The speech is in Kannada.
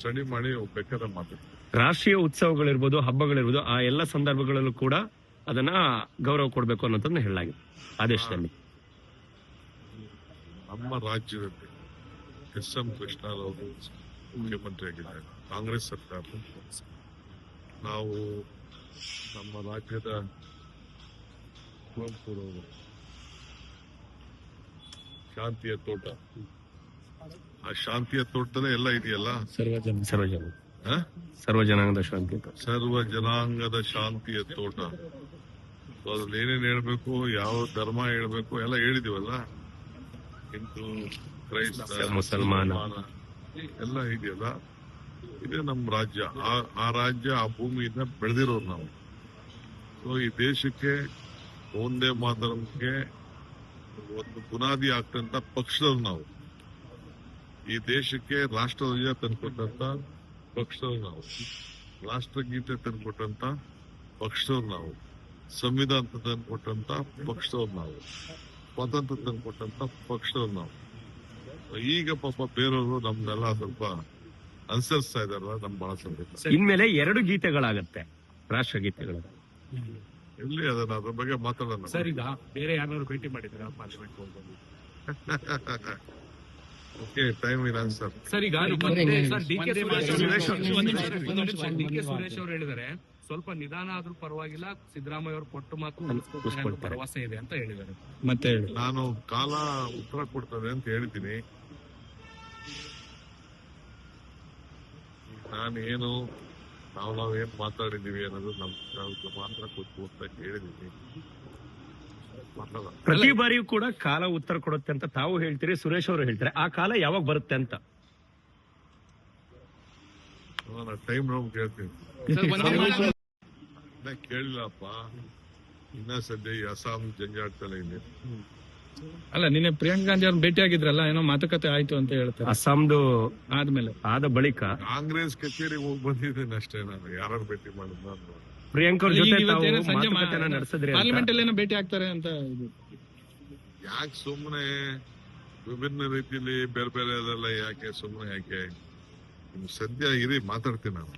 ಸ್ಟಡಿ ಮಾಡಿ ಬೇಕಾದ್ರೆ ಮಾತಾಡ್ತೀವಿ. ರಾಷ್ಟ್ರೀಯ ಉತ್ಸವಗಳಿರ್ಬೋದು, ಹಬ್ಬಗಳಿರ್ಬೋದು, ಆ ಎಲ್ಲ ಸಂದರ್ಭಗಳಲ್ಲೂ ಕೂಡ ಅದನ್ನ ಗೌರವ ಕೊಡಬೇಕು ಅನ್ನೋದನ್ನ ಹೇಳಲಾಗಿದೆ ಆದೇಶದಲ್ಲಿ. ನಮ್ಮ ರಾಜ್ಯದಲ್ಲಿ ಎಸ್.ಎಂ. ಕೃಷ್ಣರವರು ಮುಖ್ಯಮಂತ್ರಿ ಆಗಿದ್ದಾರೆ, ಕಾಂಗ್ರೆಸ್ ಸರ್ಕಾರ. ನಾವು ನಮ್ಮ ರಾಜ್ಯದ ಕುವೆಂಪುರವರು ಶಾಂತಿಯ ತೋಟ, ಆ ಶಾಂತಿಯ ತೋಟದಲ್ಲೇ ಎಲ್ಲ ಇದೆಯಲ್ಲ, ಸರ್ವ ಜನಾಂಗದ ಶಾಂತಿ, ಸರ್ವ ಜನಾಂಗದ ಶಾಂತಿಯ ತೋಟ. ಅದ್ರಲ್ಲಿ ಏನೇನು ಹೇಳ್ಬೇಕು, ಯಾವ ಧರ್ಮ ಹೇಳ್ಬೇಕು ಎಲ್ಲ ಹೇಳಿದೀವಲ್ಲ. ಹಿಂದೂ, ಕ್ರೈಸ್ತ, ಮುಸಲ್ಮಾನ ಎಲ್ಲ ಇದೆಯಲ್ಲ. ಇದೇ ನಮ್ಮ ರಾಜ್ಯ. ಆ ರಾಜ್ಯ, ಆ ಭೂಮಿಯಿಂದ ಬೆಳೆದಿರೋರು ನಾವು. ಸೊ ಈ ದೇಶಕ್ಕೆ ಒಂದೇ ಮಾತರಕ್ಕೆ ಒಂದು ಬುನಾದಿ ಆಗ್ತಂತ ಪಕ್ಷದವ್ರು ನಾವು. ಈ ದೇಶಕ್ಕೆ ರಾಷ್ಟ್ರಧ್ವಜ ತಂದ್ಕೊಟ್ಟಂತ ಪಕ್ಷದವ್ರು ನಾವು, ರಾಷ್ಟ್ರಗೀತೆ ತಂದ್ಕೊಟ್ಟಂತ ಪಕ್ಷದವ್ರು ನಾವು, ಸಂವಿಧಾನ ತಂದ್ಕೊಟ್ಟಂತ ಪಕ್ಷದವ್ರು ನಾವು, ಸ್ವಾತಂತ್ರ್ಯ ತಂದ್ಕೊಟ್ಟಂತ ಪಕ್ಷದವ್ರು ನಾವು. ಈಗ ಪಾಪ ಬೇರೆಯವರು ನಮ್ನೆಲ್ಲ ಸ್ವಲ್ಪ ಅನುಸರಿಸ್ತಾ ಇದಾರಲ್ಲ, ನಮ್ ಬಹಳ ಸಂತೋಷ. ಇನ್ಮೇಲೆ 2 ಗೀತೆಗಳಾಗತ್ತೆ, ರಾಷ್ಟ್ರಗೀತೆಗಳು. ಎಲ್ಲಿ ಅದನ್ನ ಅದ್ರ ಬಗ್ಗೆ ಮಾತಾಡೋಣ. ಸರ್, ಈಗ ಬೇರೆ ಯಾರು ಭೇಟಿ ಮಾಡಿದ್ರ ಪಾರ್ಲಿಮೆಂಟ್ ಹೋಗಿ? ಓಕೆ, ಟೈಮ್ ಇಲ್ಲ ಸರ್. ಸರ್, ಈಗ ಡಿ ಕೆ ಸುರೇಶ್ ಅವರು ಹೇಳಿದ್ದಾರೆ, ಸ್ವಲ್ಪ ನಿಧಾನ ಆದ್ರೂ ಪರವಾಗಿಲ್ಲ, ಸಿದ್ದರಾಮಯ್ಯ ಅವರು ಕೊಟ್ಟು ಮಾತು ಭರವಸೆ ಇದೆ ಅಂತ ಹೇಳಿದ್ದಾರೆ. ಮತ್ತೆ ನಾನು ಕಾಲ ಉತ್ತರ ಕೊಡ್ತದೆ ಅಂತ ಹೇಳಿದ್ದೀನಿ. ನಾನೇನು ನಾವೇನ್ ಮಾತಾಡಿದೀವಿ ಅನ್ನೋದು ನಮ್ಗೆ ಮಾತ್ರ ಕೊಟ್ಟು ಅಂತ ಹೇಳಿದೀನಿ. ಪ್ರತಿ ಬಾರಿಯೂ ಕೂಡ ಕಾಲ ಉತ್ತರ ಕೊಡುತ್ತೆ ಅಂತ ತಾವು ಹೇಳ್ತೀರಿ, ಸುರೇಶ್ ಅವರು ಹೇಳ್ತಾರೆ. ಆ ಕಾಲ ಯಾವಾಗ ಬರುತ್ತೆ ಅಂತ ಟೈಮ್ ನಾವು ಕೇಳ್ತೀನಿ. ಕೇಳಿಲ್ಲಪ್ಪ, ಇನ್ನ ಸದ್ಯ ಈ ಅಸ್ಸಾಂ ಜಂಜಾಟದಲ್ಲೇ ಇದೆ. ಅಲ್ಲ, ನಿನ್ನೆ ಪ್ರಿಯಾಂಕಾ ಗಾಂಧಿ ಅವ್ರನ್ನ ಭೇಟಿ ಆಗಿದ್ರಲ್ಲ, ಏನೋ ಮಾತುಕತೆ ಆಯ್ತು ಅಂತ ಹೇಳ್ತಾರೆ. ಅಸ್ಸಾಂದು ಆದ್ಮೇಲೆ ಆದ ಬಳಿಕ ಕಾಂಗ್ರೆಸ್ ಕಚೇರಿಗೆ ಹೋಗಿ ಬಂದಿದ್ದೇನೆ ಅಷ್ಟೇ. ನಾನು ಯಾರು ಭೇಟಿ ಮಾಡಿದ್ ನಾನು ಪ್ರಿಯಾಂಕಾ ಅವ್ರ ಜೊತೆ ನಡೆಸಿದ್ರಿ, ಪಾರ್ಲಿಮೆಂಟ್ ಅಲ್ಲಿ ಏನೋ ಭೇಟಿ ಆಗ್ತಾರೆ ಅಂತ. ಯಾಕೆ ಸುಮ್ಮನೆ ವಿಭಿನ್ನ ರೀತಿಯಲ್ಲಿ ಬೇರೆ ಬೇರೆ ಅದೆಲ್ಲ ಯಾಕೆ ಸುಮ್ಮನೆ ಯಾಕೆ? ಸದ್ಯ ಇರಿ, ಮಾತಾಡ್ತೀನಿ ನಾನು.